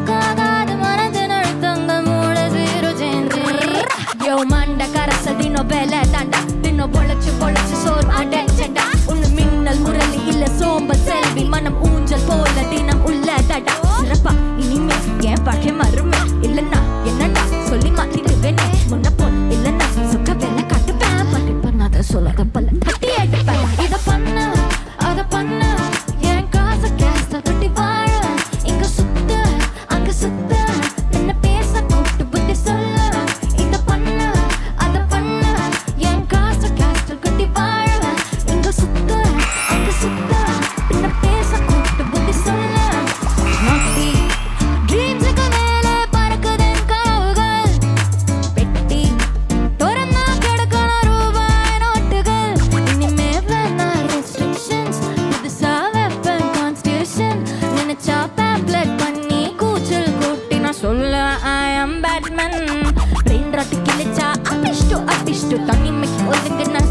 கணக்காகாத மனதின் அழுத்தங்கள் மூட zero change. யோ மண்ட கரச தினோ வேலை தாண்டா தினோ பொழைச்சு சோர் அடைச்சண்டா உன்னு மின்னல் முரளி இல்ல சோம்பல் செல்வி மனம் ஊஞ்சல் போல தினம் உள்ள தடா சிறப்பா இனிமே ஏன் பகை மறுமை இல்லன்னா என்னடா சொல்லி மாத்திடுவேனே முன்ன போல் இல்லன்னா சுக்க வேலை காட்டுப்பேன் பட்டி பண்ணாத சொல்லாத பல்ல பட்டி எடுப்பேன் இத பண்ண அத பண்ண என் காசை கேஸ்ல கட்டி வாழ இங்க சுத்த அங்க சுத்த என்ன பேச கூட்டு புத்தி சொல்ல இத பண்ண அத பண்ண என் காசை கேஸ்ல கட்டி வாழ இங்க சுத்த அங்க சுத்த என்ன பேச கூட்டு புத்தி சொல்ல நாட்டி ட்ரீம்ஸ் கனல பறக்குதன் கனவுகள் பெட்டி தொரன்னா கிடக்கணும் ரூபாய் நோட்டுகள் இனிமே வேணா ரெஸ்ட்ரிக்ஷன்ஸ் புதுசா வெப்பன் கான்ஸ்டியூஷன் நினைச்சா பேம்ப்ளெட் பண்ணி கூச்சல் கூட்டி நான் சொல்ல ஐ ஆம் பேட்மேன் ரெயின் ராட்டு கிழிச்சா அப்பிஷ்டு தனிமைக்கு ஒதுங்கின